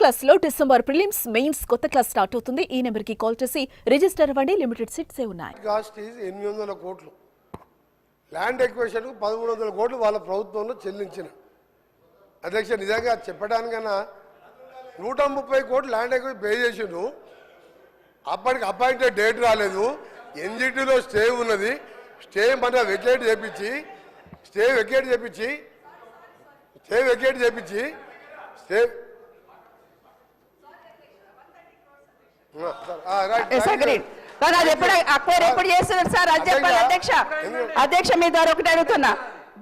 Class లో December prelims mains కొత్త class start అవుతుంది. ఈ నెంబర్ కి కాల్ చేసి రిజిస్టర్ అవ్వండి. లిమిటెడ్ సీట్స్ ఉన్నాయి. కాస్ట్ ఈజ్ 800 కోట్లు. ల్యాండ్ ఎక్వేషన్ 1300 కోట్లు వాళ్ళ ప్రభుత్వంలో చెల్లించిన. అధ్యక్ష నిజంగా చెప్పడానికన్నా 130 కోట్లు ల్యాండ్ ఎక్వేషన్ పే చేసిండు. అప్పటికి అపాయింటెడ్ డేట్ రాలేదు. ఎన్జిటిలో స్టే ఉన్నది. స్టే మన వెకేట్ చేపించి స్టే అధ్యక్ష మీ ద్వారా ఒకటి అడుగుతున్నా.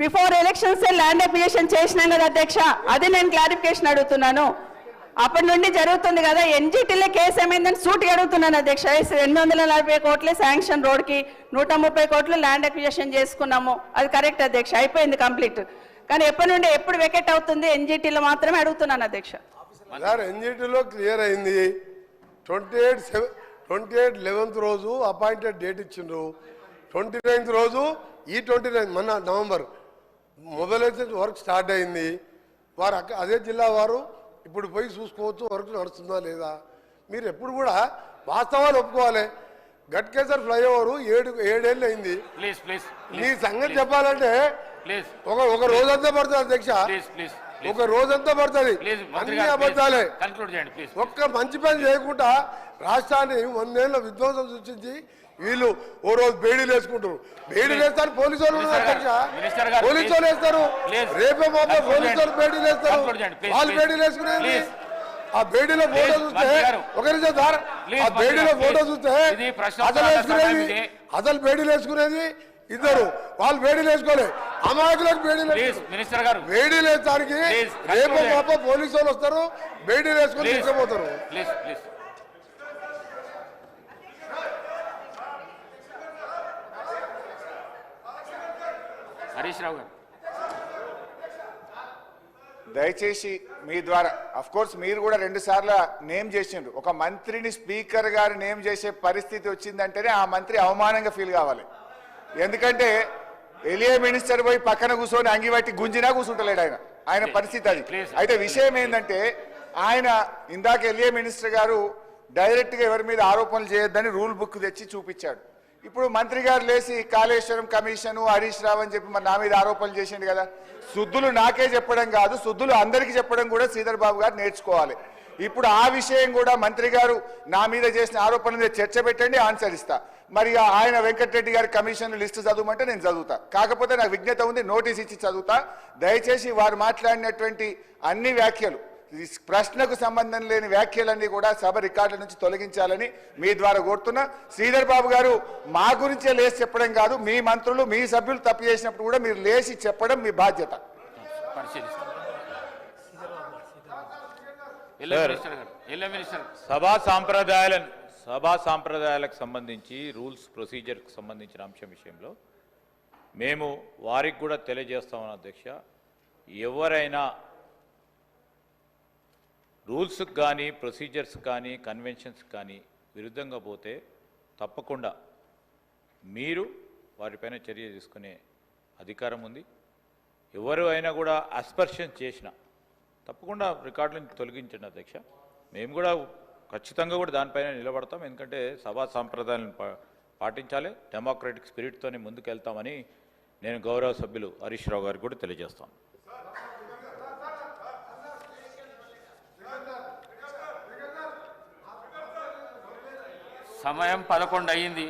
బిఫోర్ ఎలక్షన్స్ ల్యాండ్ అక్విజిషన్ చేసినాం కదా అధ్యక్ష, అది నేను క్లారిఫికేషన్ అడుగుతున్నాను. అప్పటి నుండి జరుగుతుంది కదా, ఎన్జిటీలో కేసు ఏమైందని సూటి అడుగుతున్నాను అధ్యక్ష. 840 కోట్లే శాంక్షన్ రోడ్కి, 130 కోట్లు ల్యాండ్ అక్విజిషన్ చేసుకున్నాము. అది కరెక్ట్ అధ్యక్ష, అయిపోయింది కంప్లీట్. కానీ ఎప్పటి నుండి ఎప్పుడు వెకెట్ అవుతుంది ఎన్జిటీలో మాత్రమే అడుగుతున్నాను అధ్యక్ష. ఎన్జిటీలో క్లియర్ అయింది. 28/11 రోజు అపాయింటెడ్ డేట్ ఇచ్చిండ్రు. 29th రోజు ఈ 29 మొన్న నవంబర్ మొబిలైజేషన్ వర్క్ స్టార్ట్ అయింది. వారు అదే జిల్లా వారు ఇప్పుడు పోయి చూసుకోవచ్చు వర్క్ నడుస్తుందా లేదా. మీరు ఎప్పుడు కూడా వాస్తవాలు ఒప్పుకోవాలి. గట్కేసర్ ఫ్లైఓవర్ 7 ఏళ్ళు అయింది. నీ సంగతి చెప్పాలంటే ఒక రోజంతా పడుతుంది అధ్యక్ష, ఒక రోజంతా పడుతుంది. అన్ని అబద్ధాలే. ఒక్క మంచి పని చేయకుండా రాష్ట్రాన్ని 100 ఏళ్ళ విధ్వంసం సృష్టించి వీళ్ళు ఓ రోజు బేడీలు వేసుకుంటారు. బేడీలు వేస్తారు పోలీసు వాళ్ళు అధ్యక్ష, పోలీసు వాళ్ళు వేస్తారు. రేపే మాపే పోలీసు వాళ్ళు బేడీలు వేస్తారు. వాళ్ళు బేడీలు వేసుకునేది ఆ బేడీలో ఫోటో చూస్తే ఒకరి ఆ బేడీలో ఫోటో చూస్తే అసలు బేడీలు వేసుకునేది ఇద్దరు, వాళ్ళు బేడీలు వేసుకోలే. అమాయకులకు బేడీలు బేడీలు వేస్తానికి రేపు మాప పోలీసు వాళ్ళు వస్తారు, బేడీలు వేసుకొని తీసుకుపోతారు. హరీష్ రావు గారు దయచేసి మీ ద్వారా, అఫ్ కోర్స్ మీరు కూడా 2 సార్లు నేమ్ చేసిండ్రు. ఒక మంత్రిని స్పీకర్ గారు నేమ్ చేసే పరిస్థితి వచ్చిందంటేనే ఆ మంత్రి అవమానంగా ఫీల్ కావాలి. ఎందుకంటే ఎలియా మినిస్టర్ పోయి పక్కన కూర్చొని అంగిబట్టి గుంజినా కూర్చుంటలేడు ఆయన పరిస్థితి అది. అయితే విషయం ఏంటంటే ఆయన ఇందాక ఎలియా మినిస్టర్ గారు డైరెక్ట్గా ఎవరి మీద ఆరోపణలు చేయొద్దని రూల్ బుక్ తెచ్చి చూపించాడు. ఇప్పుడు మంత్రి గారు లేచి కాళేశ్వరం కమిషను హరీష్ రావు అని చెప్పి మరి నా మీద ఆరోపణలు చేసిండు కదా. శుద్ధులు నాకే చెప్పడం కాదు, శుద్ధులు అందరికీ చెప్పడం కూడా శ్రీధర్ బాబు గారు నేర్చుకోవాలి. ఇప్పుడు ఆ విషయం కూడా మంత్రి గారు నా మీద చేసిన ఆరోపణల మీద చర్చ పెట్టండి, ఆన్సర్ ఇస్తా. మరి ఆయన వెంకటరెడ్డి గారి కమిషన్ లిస్టు చదవమంటే నేను చదువుతా. కాకపోతే నాకు విజ్ఞత ఉంది, నోటీస్ ఇచ్చి చదువుతా. దయచేసి వారు మాట్లాడినటువంటి అన్ని వ్యాఖ్యలు, ప్రశ్నకు సంబంధం లేని వ్యాఖ్యలన్నీ కూడా సభ రికార్డుల నుంచి తొలగించాలని మీ ద్వారా కోరుతున్నా. శ్రీధర్ బాబు గారు మా గురించే లేచి చెప్పడం కాదు, మీ మంత్రులు మీ సభ్యులు తప్పు చేసినప్పుడు కూడా మీరు లేచి చెప్పడం మీ బాధ్యత. సభా సాంప్రదాయాలకు సంబంధించి రూల్స్ ప్రొసీజర్కి సంబంధించిన అంశం విషయంలో మేము వారికి కూడా తెలియజేస్తామని అధ్యక్ష. ఎవరైనా రూల్స్కి కానీ ప్రొసీజర్స్ కానీ కన్వెన్షన్స్ కానీ విరుద్ధంగా పోతే తప్పకుండా మీరు వారిపైన చర్య తీసుకునే అధికారం ఉంది. ఎవరు అయినా కూడా అస్పర్షన్ చేసినా తప్పకుండా రికార్డులను తొలగించండి అధ్యక్ష. మేము కూడా ఖచ్చితంగా కూడా దానిపైన నిలబడతాం. ఎందుకంటే సభా సాంప్రదాయాలను పాటించాలి, డెమోక్రటిక్ స్పిరిట్తోనే ముందుకెళ్తామని నేను గౌరవ సభ్యులు హరీష్ రావు గారికి కూడా తెలియజేస్తాను. సమయం 11 అయ్యింది.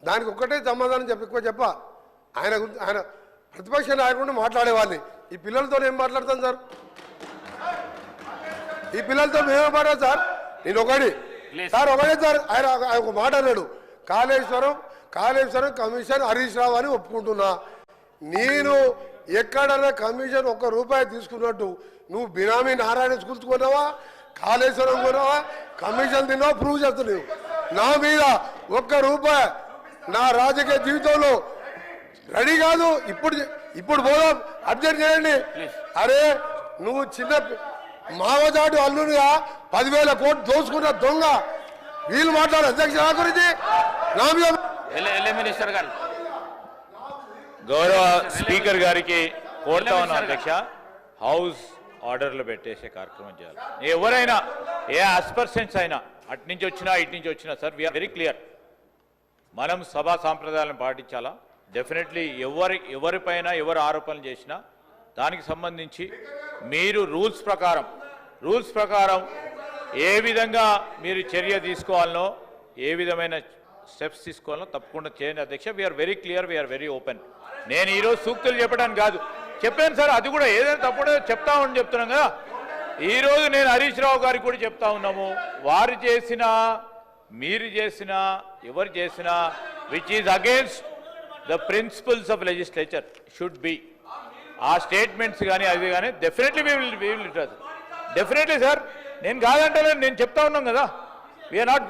దానికి ఒక్కటే సమాధానం చెప్ప ఆయన ప్రతిపక్ష నాయకుడిని మాట్లాడేవాడిని. ఈ పిల్లలతో ఏం మాట్లాడతాం సార్? ఈ పిల్లలతో మేమే మాట్లాడు సార్. నేను ఒకటే సార్ ఆయన ఒక మాట అన్నాడు, కాళేశ్వరం కమిషన్ హరీష్ రావు అని ఒప్పుకుంటున్నా. నేను ఎక్కడన్నా కమిషన్ ₹1 తీసుకున్నట్టు నువ్వు బినామీ నారాయణ స్కూల్స్ కొన్నావా, కాళేశ్వరం కొన్నావా, కమిషన్ తిన్నావా ప్రూవ్ చేస్తున్నావు. నా మీద ₹1 నా రాజకీయ జీవితంలో రెడీ కాదు. ఇప్పుడు పోదాం, అర్జెంట్ చేయండి. అరే నువ్వు చిన్న మావజాటు అల్లునిగా 10,000 కోట్లు దోచుకున్న దొంగ. వీళ్ళు మాట్లాడు అధ్యక్ష నా గురించి నా మీద. గౌరవ స్పీకర్ గారికి కోరుతా ఉన్నాం అధ్యక్ష, హౌస్ ఆర్డర్లో పెట్టేసే కార్యక్రమం చేయాలి. ఎవరైనా ఏ ఆస్పర్సెంట్స్ అయినా అటు నుంచి వచ్చినా ఇటు నుంచి వచ్చినా సార్ వీఆర్ వెరీ క్లియర్, మనం సభా సాంప్రదాయాలను పాటించాలా. డెఫినెట్లీ ఎవరిపైన ఎవరు ఆరోపణలు చేసినా దానికి సంబంధించి మీరు రూల్స్ ప్రకారం ఏ విధంగా మీరు చర్య తీసుకోవాలనో, ఏ విధమైన స్టెప్స్ తీసుకోవాలనో తప్పకుండా చేయండి అధ్యక్ష. We're very clear, we're very open. నేను ఈరోజు సూక్తులు చెప్పడానికి కాదు, చెప్పాను సార్, అది కూడా ఏదైనా తప్పుడో చెప్తామని చెప్తున్నాం కదా. ఈరోజు నేను హరీష్ రావు గారికి కూడా చెప్తా ఉన్నాము, వారు చేసిన, మీరు చేసిన, ఎవరు చేసినా which is against the principles of legislature should be, ఆ స్టేట్మెంట్స్ కానీ అది కానీ definitely we will definitely sir, నేను కాదంటలేదు, నేను చెప్తా ఉన్నాం కదా. We are not